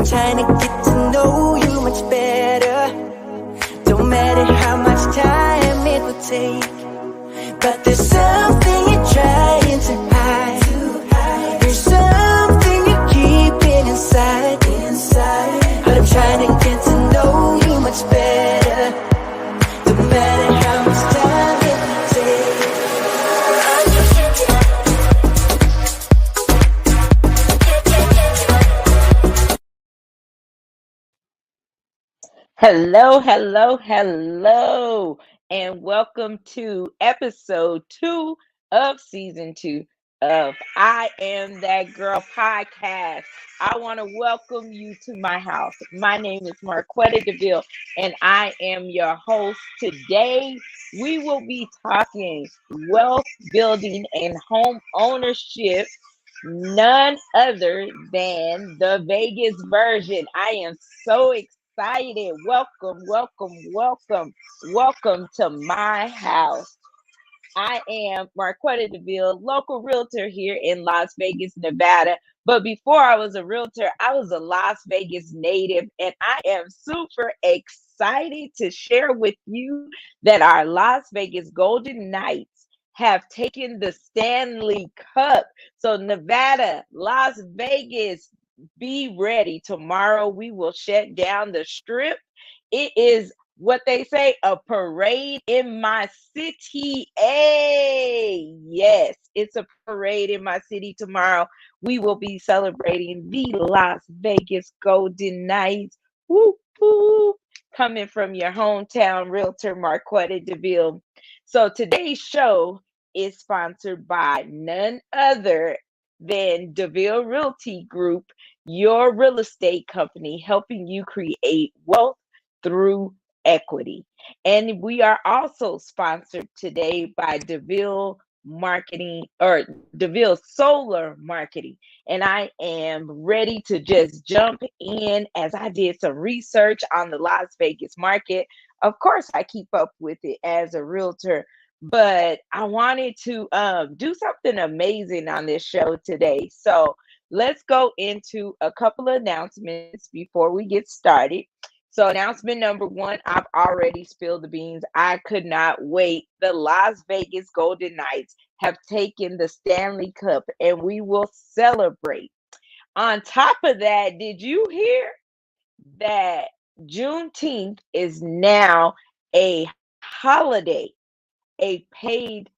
trying to get to know you much better. Don't matter how much time it will take, but there's something you're trying to hide. There's something you're keeping inside. But I'm trying to get to know you much better. Don't matter how much time it will take. Hello, hello, hello, and welcome to episode 2 of season 2 of I Am That Girl podcast. I want to welcome you to my house. My name is Marquetta DeVille, and I am your host. Today, we will be talking wealth building and home ownership, none other than the Vegas version. I am so excited. Welcome, welcome, welcome, welcome to my house. I am Marquetta DeVille, local realtor here in Las Vegas, Nevada. But before I was a realtor, I was a Las Vegas native, and I am super excited to share with you that our Las Vegas Golden Knights have taken the Stanley Cup. So, Nevada, Las Vegas, be ready. Tomorrow we will shut down the strip. It is what they say, a parade in my city. Hey, yes, it's a parade in my city tomorrow. We will be celebrating the Las Vegas Golden Knights. Whoop, whoop. Coming from your hometown realtor, Marquetta DeVille. So today's show is sponsored by none other than DeVille Realty Group, your real estate company, helping you create wealth through equity. And we are also sponsored today by DeVille Marketing or DeVille Solar Marketing. And I am ready to just jump in as I did some research on the Las Vegas market. Of course, I keep up with it as a realtor, but I wanted to do something amazing on this show today. So let's go into a couple of announcements before we get started. So, announcement number one, I've already spilled the beans. I could not wait. The Las Vegas Golden Knights have taken the Stanley Cup, and we will celebrate. On top of that, did you hear that Juneteenth is now a holiday, a paid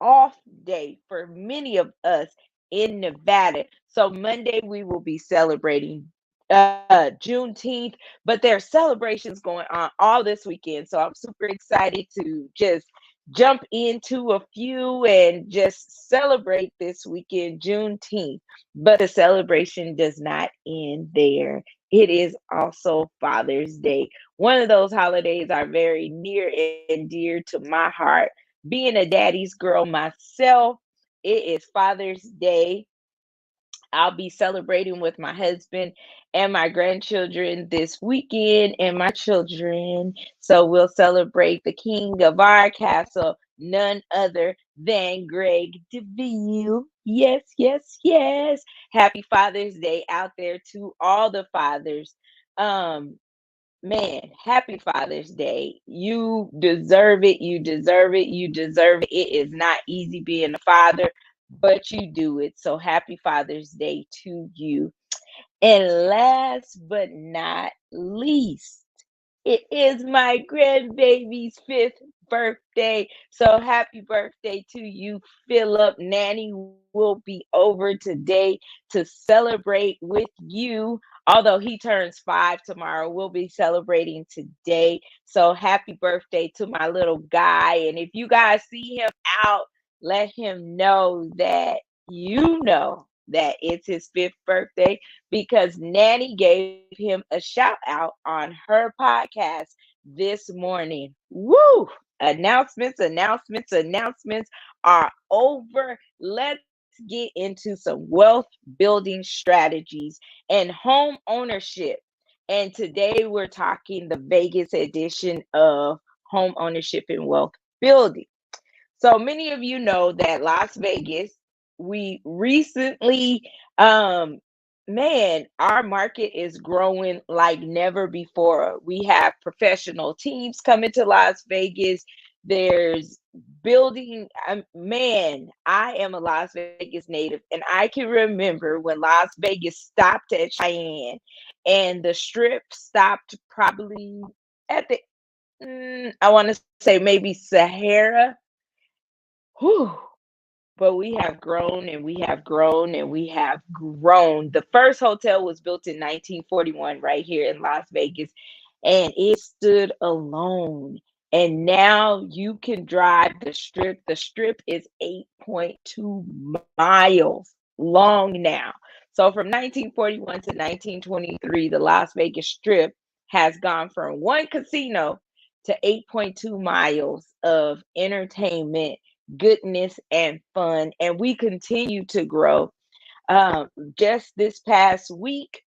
off day for many of us in Nevada? So Monday we will be celebrating Juneteenth, but there's celebrations going on all this weekend. So I'm super excited to just jump into a few and just celebrate this weekend, Juneteenth. But the celebration does not end there. It is also Father's Day. One of those holidays are very near and dear to my heart. Being a daddy's girl myself, it is Father's Day. I'll be celebrating with my husband and my grandchildren this weekend and my children. So we'll celebrate the king of our castle, none other than Greg DeVille. Yes, yes, yes. Happy Father's Day out there to all the fathers. Um, Man, happy Father's Day. You deserve it. You deserve it. You deserve it. It is not easy being a father, but you do it. So happy Father's Day to you. And last but not least, it is my grandbaby's 5th birthday. So happy birthday to you, Philip. Nanny will be over today to celebrate with you. Although he turns 5 tomorrow, we'll be celebrating today. So happy birthday to my little guy. And if you guys see him out, let him know that you know that it's his 5th birthday because Nanny gave him a shout out on her podcast this morning. Woo! Announcements, announcements, announcements are over. Let's get into some wealth building strategies and home ownership. And today we're talking the Vegas edition of home ownership and wealth building. So many of you know that Las Vegas, we recently man, our market is growing like never before. We have professional teams coming to Las Vegas. There's building. Man, I am a Las Vegas native, and I can remember when Las Vegas stopped at Cheyenne, and the Strip stopped probably at the. I want to say maybe Sahara. Whew, but we have grown and we have grown and we have grown. The first hotel was built in 1941 right here in Las Vegas, and it stood alone. And now you can drive the strip. The strip is 8.2 miles long now. So from 1941 to 1923, the Las Vegas Strip has gone from one casino to 8.2 miles of entertainment, goodness, and fun. And we continue to grow. Just this past week,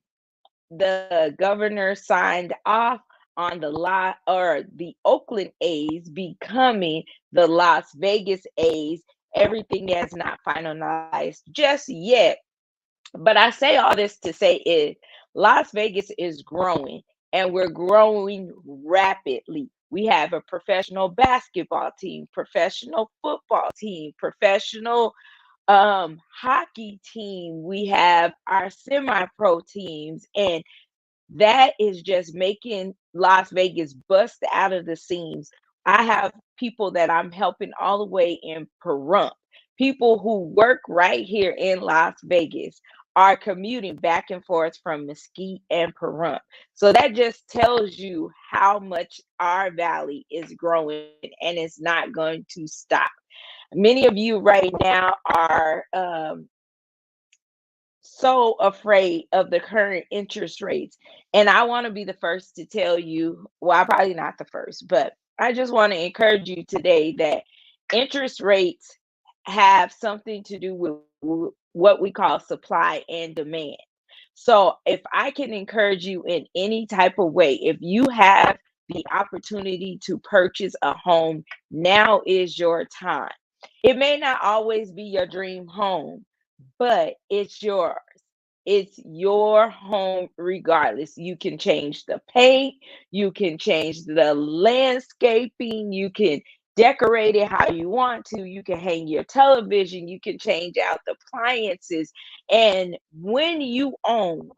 the governor signed off on the lot or the Oakland A's becoming the Las Vegas A's. Everything is not finalized just yet, but I say all this to say is Las Vegas is growing, and we're growing rapidly. We have a professional basketball team, professional football team, professional hockey team. We have our semi-pro teams, and that is just making Las Vegas bust out of the seams. I have people that I'm helping all the way in Pahrump. People who work right here in Las Vegas are commuting back and forth from Mesquite and Pahrump. So that just tells you how much our valley is growing, and it's not going to stop. Many of you right now are so afraid of the current interest rates. And I want to be the first to tell you, well, I'm probably not the first, but I just want to encourage you today that interest rates have something to do with what we call supply and demand. So if I can encourage you in any type of way, if you have the opportunity to purchase a home, now is your time. It may not always be your dream home, but it's yours. It's your home regardless. You can change the paint, you can change the landscaping, you can decorate it how you want to, you can hang your television, you can change out the appliances. And when you own,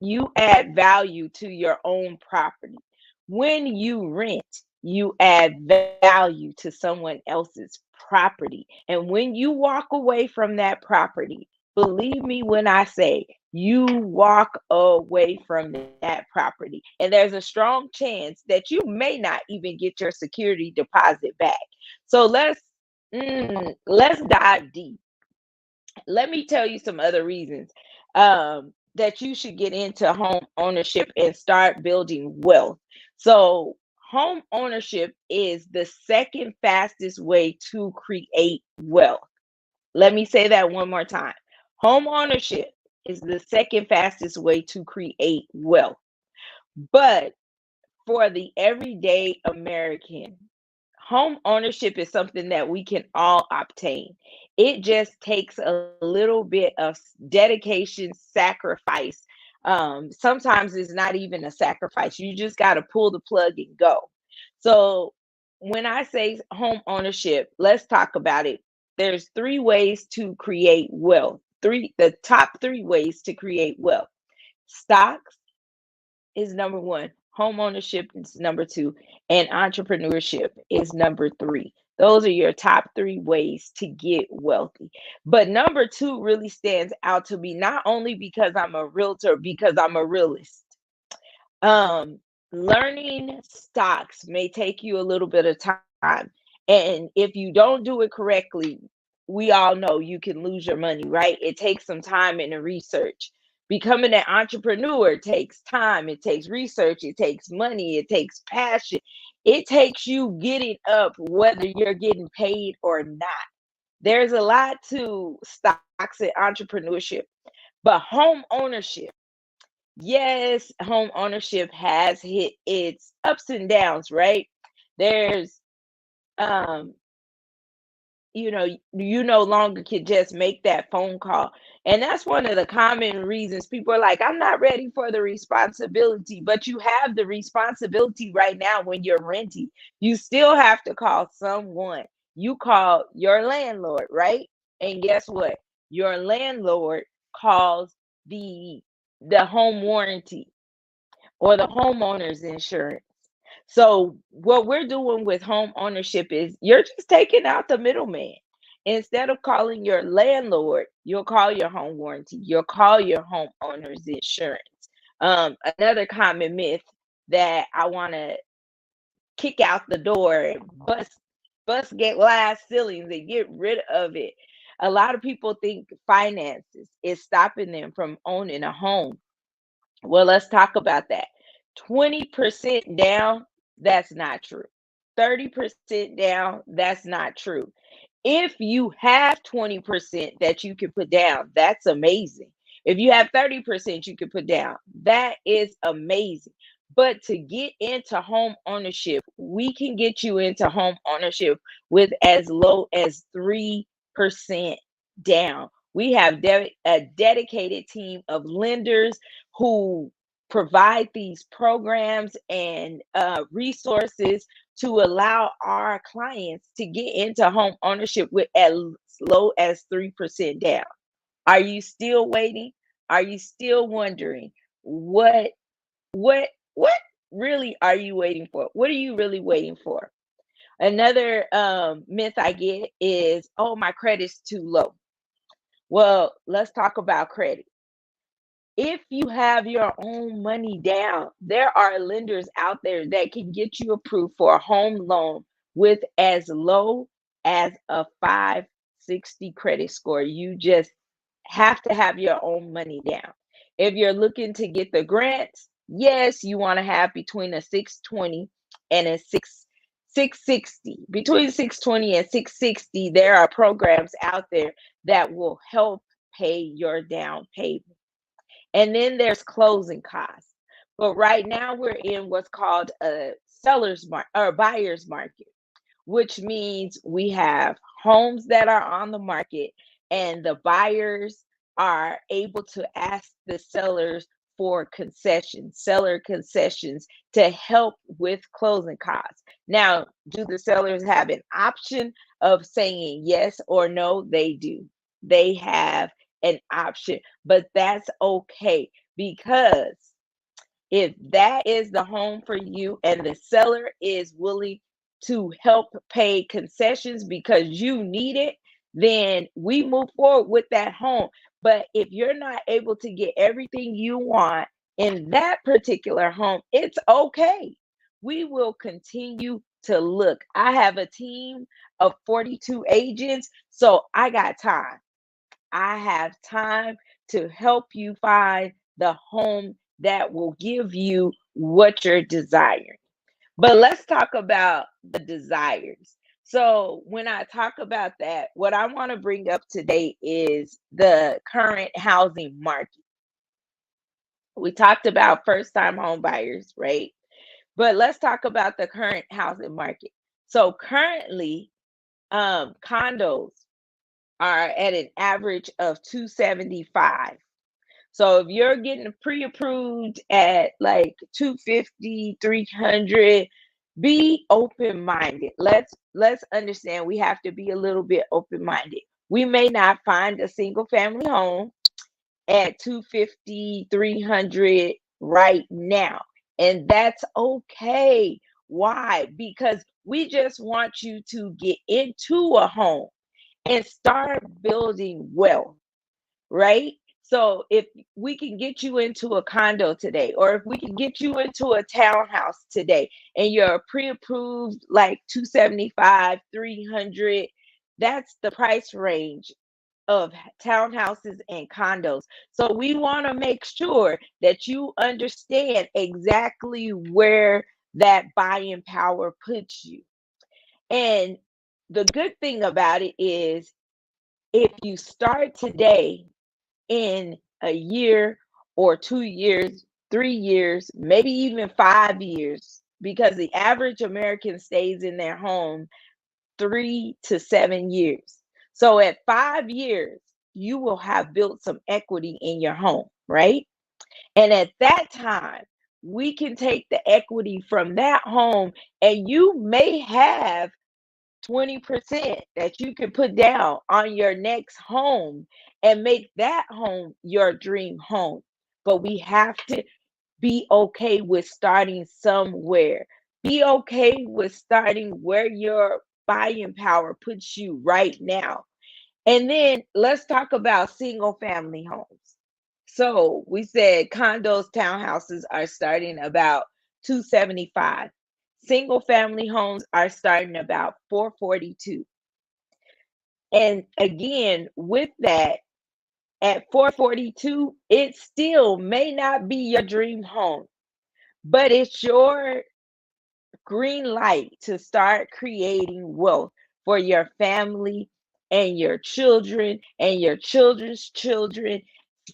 you add value to your own property. When you rent, you add value to someone else's property. And when you walk away from that property, believe me when I say you walk away from that property. And there's a strong chance that you may not even get your security deposit back. So let's dive deep. Let me tell you some other reasons that you should get into home ownership and start building wealth. So, home ownership is the second fastest way to create wealth. Let me say that one more time. Home ownership is the second fastest way to create wealth. But for the everyday American, home ownership is something that we can all obtain. It just takes a little bit of dedication, sacrifice. Sometimes it's not even a sacrifice. You just got to pull the plug and go. So, when I say home ownership, let's talk about it. There's three ways to create wealth. The top three ways to create wealth. Stocks is number one, home ownership is number two, and entrepreneurship is number three. Those are your top three ways to get wealthy. But number two really stands out to me, not only because I'm a realtor, because I'm a realist. Um, Learning stocks may take you a little bit of time. And if you don't do it correctly, we all know you can lose your money, right? It takes some time and a research. Becoming an entrepreneur takes time, it takes research, it takes money, it takes passion. It takes you getting up whether you're getting paid or not. There's a lot to stocks and entrepreneurship, but home ownership, yes, home ownership has hit its ups and downs, right? There's um you know, you no longer can just make that phone call. And that's one of the common reasons people are like, I'm not ready for the responsibility. But you have the responsibility right now when you're renting. You still have to call someone. You call your landlord, right? And guess what? Your landlord calls the home warranty or the homeowner's insurance. So what we're doing with home ownership is you're just taking out the middleman. Instead of calling your landlord, you'll call your home warranty. You'll call your homeowner's insurance. Another common myth that I want to kick out the door and bust get glass ceilings and get rid of it. A lot of people think finances is stopping them from owning a home. Well, let's talk about that. 20% down, that's not true. 30% down, that's not true. If you have 20% that you can put down, that's amazing. If you have 30% you can put down, that is amazing. But to get into home ownership, we can get you into home ownership with as low as 3% down. We have a dedicated team of lenders who provide these programs and resources to allow our clients to get into home ownership with as low as 3% down. Are you still waiting? Are you still wondering what what really are you waiting for? What are you really waiting for? Another myth I get is, oh, my credit's too low. Well, let's talk about credit. If you have your own money down, there are lenders out there that can get you approved for a home loan with as low as a 560 credit score. You just have to have your own money down. If you're looking to get the grants, yes, you want to have between a 620 and a 660. Between 620 and 660, there are programs out there that will help pay your down payment. And then there's closing costs. But right now we're in what's called a seller's market or buyer's market, which means we have homes that are on the market and the buyers are able to ask the sellers for concessions, seller concessions to help with closing costs. Now, do the sellers have an option of saying yes or no? They do. They have an option, but that's okay because if that is the home for you and the seller is willing to help pay concessions because you need it, then we move forward with that home. But if you're not able to get everything you want in that particular home, it's okay. We will continue to look. I have a team of 42 agents, so I got time. I have time to help you find the home that will give you what you're desiring. But let's talk about the desires. So, when I talk about that, what I want to bring up today is the current housing market. We talked about first time home buyers, right? But let's talk about the current housing market. So, currently, condos are at an average of 275. So if you're getting pre-approved at like 250, 300, be open-minded. Let's understand we have to be a little bit open-minded. We may not find a single family home at 250, 300 right now. And that's okay. Why? Because we just want you to get into a home and start building wealth, right? So if we can get you into a condo today, or if we can get you into a townhouse today, and you're pre-approved like 275, 300, that's the price range of townhouses and condos. So we want to make sure that you understand exactly where that buying power puts you. And the good thing about it is if you start today, in a year or 2 years, 3 years, maybe even 5 years, because the average American stays in their home 3 to 7 years. So at 5 years, you will have built some equity in your home, right? And at that time, we can take the equity from that home, and you may have 20% that you can put down on your next home and make that home your dream home. But we have to be okay with starting somewhere. Be okay with starting where your buying power puts you right now. And then let's talk about single family homes. So we said condos, townhouses are starting about 275. Single family homes are starting about 442. And again, with that, at 442, it still may not be your dream home, but it's your green light to start creating wealth for your family and your children and your children's children,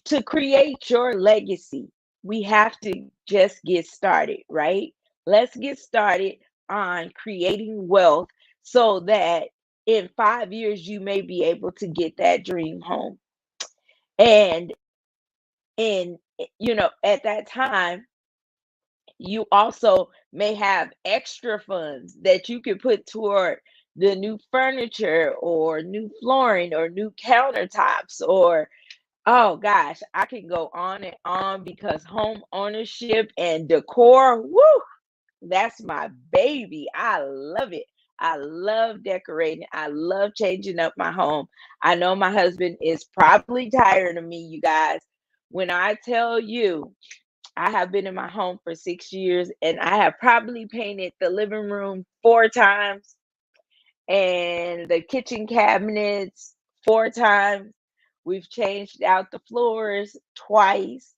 to create your legacy. We have to just get started, right? Let's get started on creating wealth so that in 5 years you may be able to get that dream home. And in at that time, you also may have extra funds that you can put toward the new furniture or new flooring or new countertops, or oh gosh, I can go on and on, because home ownership and decor, woo, that's my baby. I love it. I love decorating. I love changing up my home. I know my husband is probably tired of me, you guys. When I tell you, I have been in my home for 6 years, and I have probably painted the living room 4 times and the kitchen cabinets 4 times. We've changed out the floors twice.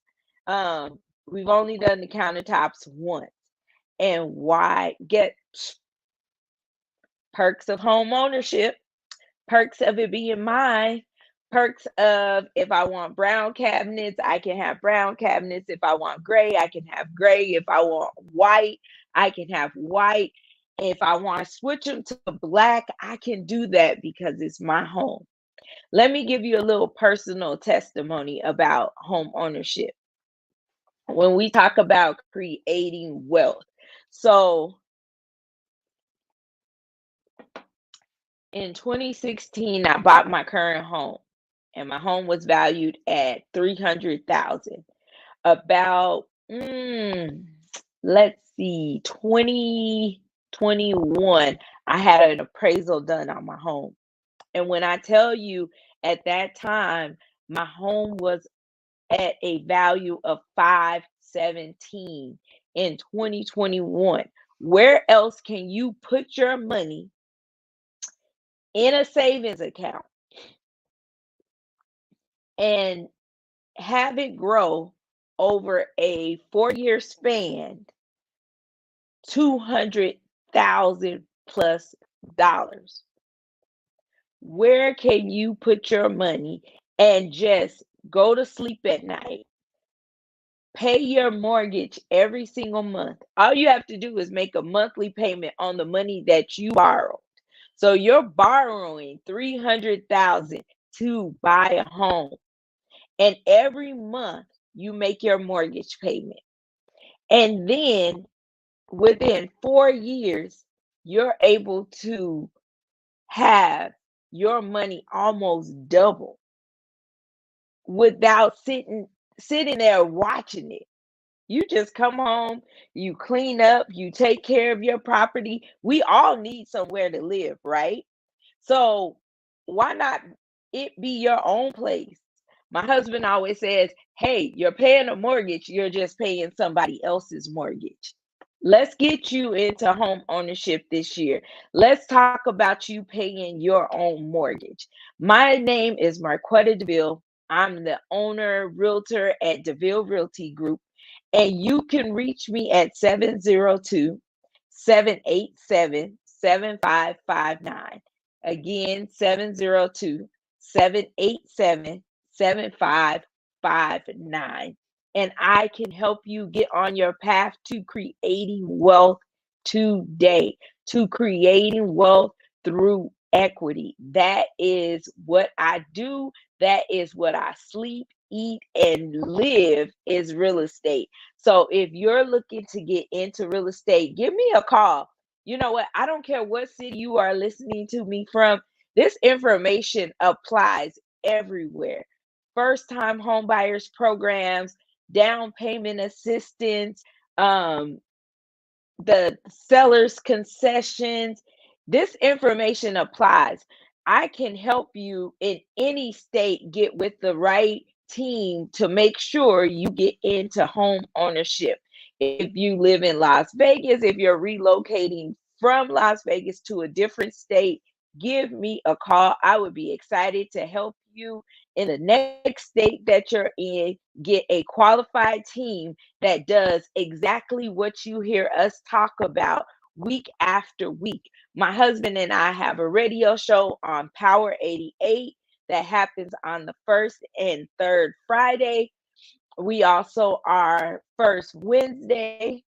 We've only done the countertops once. And why? Get perks of home ownership, perks of it being mine, perks of if I want brown cabinets, I can have brown cabinets. If I want gray, I can have gray. If I want white, I can have white. If I want to switch them to black, I can do that because it's my home. Let me give you a little personal testimony about home ownership when we talk about creating wealth. So in 2016, I bought my current home, and my home was valued at 300,000. About let's see, 2021, I had an appraisal done on my home. And when I tell you, at that time, my home was at a value of 517 in 2021. Where else can you put your money in a savings account and have it grow over a 4 year span, 200,000 plus dollars? Where can you put your money and just go to sleep at night, pay your mortgage every single month? All you have to do is make a monthly payment on the money that you borrowed. So you're borrowing 300,000 to buy a home, and every month you make your mortgage payment. And then within 4 years, you're able to have your money almost double without sitting there watching it. You just come home, you clean up, you take care of your property. We all need somewhere to live, right? So why not it be your own place? My husband always says, hey, you're paying a mortgage, you're just paying somebody else's mortgage. Let's get you into home ownership this year. Let's talk about you paying your own mortgage. My name is Marquetta DeVille. I'm the owner, realtor at DeVille Realty Group, and you can reach me at 702-787-7559. Again, 702-787-7559. And I can help you get on your path to creating wealth today, to creating wealth through equity. That is what I do. That is what I sleep, eat, and live is real estate. So if you're looking to get into real estate, give me a call. You know what? I don't care what city you are listening to me from. This information applies everywhere. First time home buyers programs, down payment assistance, um, the seller's concessions. This information applies. I can help you in any state get with the right team to make sure you get into home ownership. If you live in Las Vegas, if you're relocating from Las Vegas to a different state, give me a call. I would be excited to help you in the next state that you're in. Get a qualified team that does exactly what you hear us talk about week after week. My husband and I have a radio show on Power 88 that happens on the first and third Friday. We also are first Wednesday.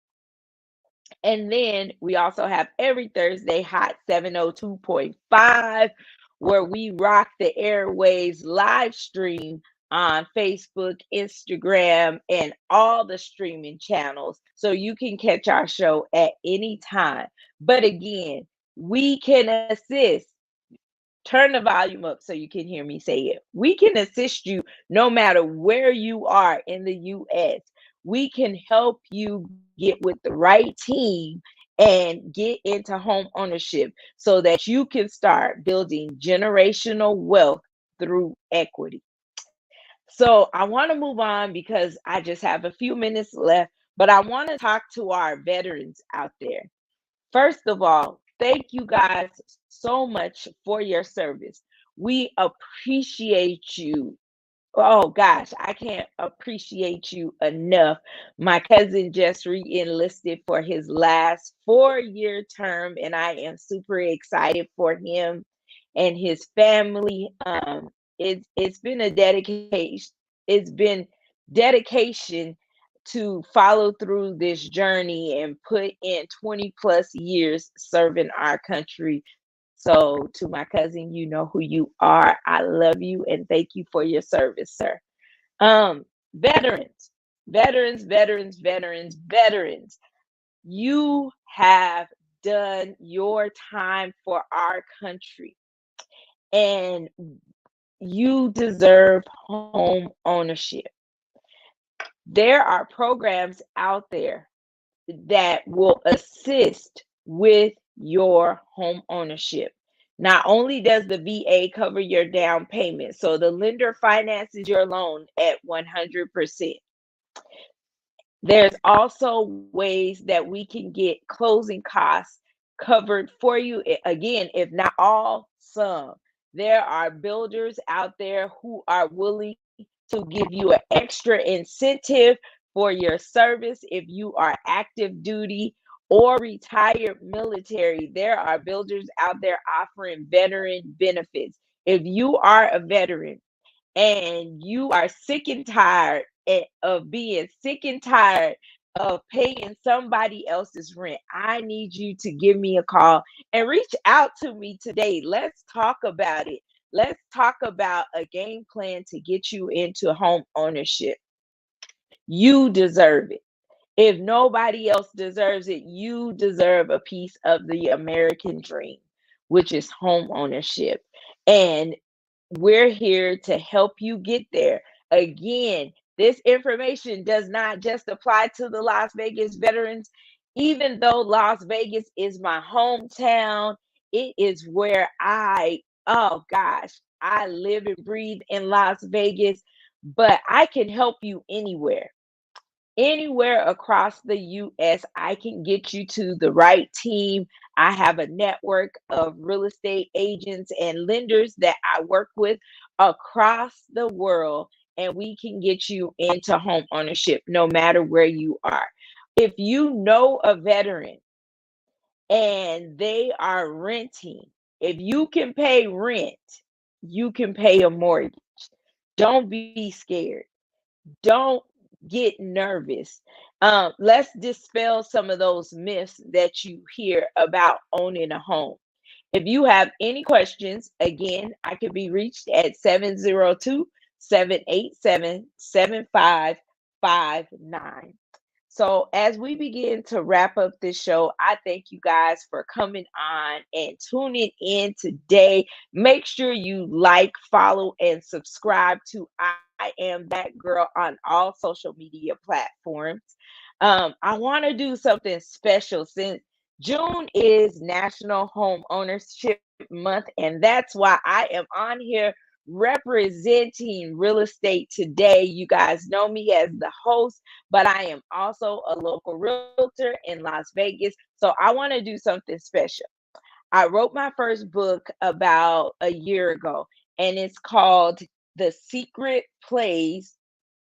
And then we also have every Thursday Hot 702.5, where we rock the airwaves live stream on Facebook, Instagram, and all the streaming channels. So you can catch our show at any time. But again, we can assist. Turn the volume up so you can hear me say it. We can assist you no matter where you are in the US. We can help you get with the right team and get into home ownership so that you can start building generational wealth through equity. So I want to move on because I just have a few minutes left, but I want to talk to our veterans out there. First of all, thank you guys so much for your service. We appreciate you. Oh gosh, I can't appreciate you enough. My cousin just re-enlisted for his last 4-year term, and I am super excited for him and his family. It's been a dedication. It's been dedication to follow through this journey and put in 20 plus years serving our country. So, to my cousin, you know who you are. I love you and thank you for your service, sir. Veterans, veterans. You have done your time for our country and you deserve home ownership. There are programs out there that will assist with your home ownership. Not only does the VA cover your down payment, so the lender finances your loan at 100%. There's also ways that we can get closing costs covered for you. Again, if not all, some. There are builders out there who are willing to give you an extra incentive for your service if you are active duty or retired military. There are builders out there offering veteran benefits. If you are a veteran, and you are sick and tired of being sick and tired of paying somebody else's rent, I need you to give me a call and reach out to me today. Let's talk about it. Let's talk about a game plan to get you into home ownership. You deserve it. If nobody else deserves it, you deserve a piece of the American dream, which is home ownership. And we're here to help you get there. Again, this information does not just apply to the Las Vegas veterans. Even though Las Vegas is my hometown, it is where oh gosh, I live and breathe in Las Vegas, but I can help you anywhere. Anywhere across the US, I can get you to the right team. I have a network of real estate agents and lenders that I work with across the world, and we can get you into home ownership no matter where you are. If you know a veteran and they are renting, if you can pay rent, you can pay a mortgage. Don't be scared. Don't get nervous. Let's dispel some of those myths that you hear about owning a home. If you have any questions, again, I can be reached at 702-787-7559. So, as we begin to wrap up this show, I thank you guys for coming on and tuning in today. Make sure you like, follow, and subscribe to I Am That Girl on all social media platforms. I want to do something special since June is National Home Ownership Month, and that's why I am on here representing real estate today. You guys know me as the host, but I am also a local realtor in Las Vegas. So I want to do something special. I wrote my first book about a year ago, and it's called The Secret Plays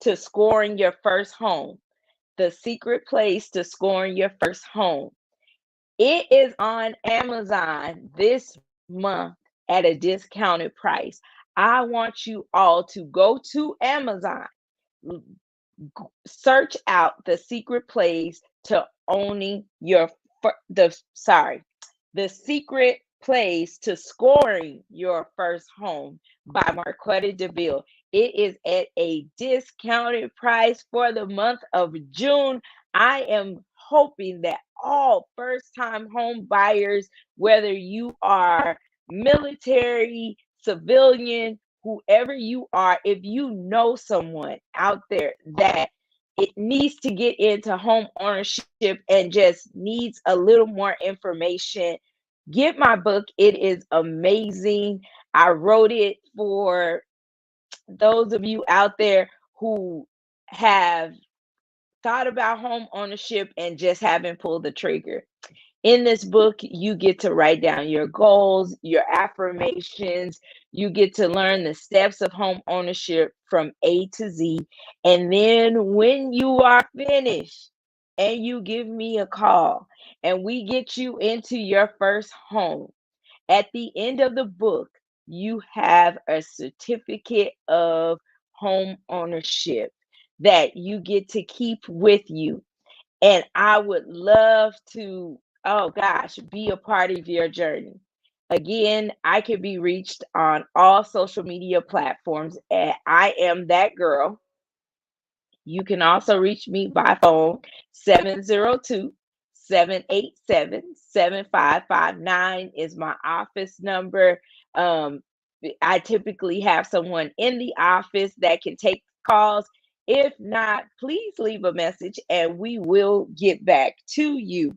to Scoring Your First Home. The Secret Place to Scoring Your First Home. It is on Amazon this month at a discounted price. I want you all to go to Amazon, search out The Secret Place to owning your the Secret Place to Scoring Your First Home by Marquetta DeVille. It is at a discounted price for the month of June. I am hoping that all first time home buyers, whether you are military, civilian, whoever you are, if you know someone out there that it needs to get into home ownership and just needs a little more information, get my book. It is amazing. I wrote it for those of you out there who have thought about home ownership and just haven't pulled the trigger. In this book, you get to write down your goals, your affirmations. You get to learn the steps of home ownership from A to Z. And then when you are finished and you give me a call and we get you into your first home, at the end of the book, you have a certificate of home ownership that you get to keep with you. And I would love to, oh gosh, be a part of your journey. Again, I can be reached on all social media platforms at I Am That Girl. You can also reach me by phone, 702-787-7559 is my office number. Um, I typically have someone in the office that can take calls. If not, please leave a message and we will get back to you.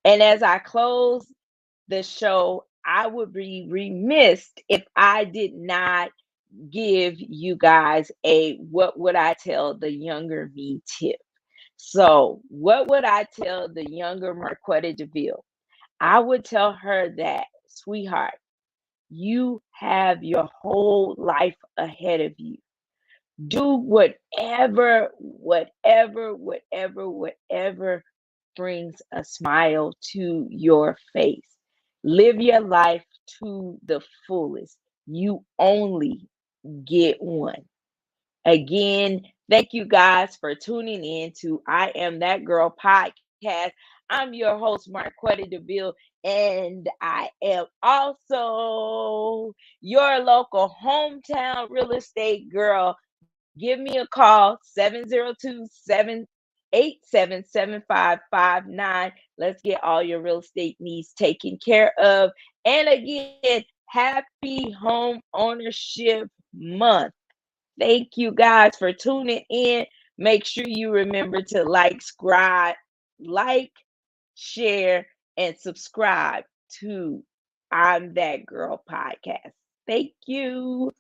And as I close the show, I would be remiss if I did not give you guys a what would I tell the younger me tip. So, what would I tell the younger Marquetta DeVille? I would tell her that, sweetheart, you have your whole life ahead of you. Do whatever brings a smile to your face. Live your life to the fullest. You only get one. Again, thank you guys for tuning in to I Am That Girl podcast. I'm your host, Marquetta DeVille, and I am also your local hometown real estate girl. Give me a call, 702-787-7559. Let's get all your real estate needs taken care of. And again, happy home ownership month. Thank you guys for tuning in. Make sure you remember to like, share, and subscribe to I'm That Girl podcast. Thank you.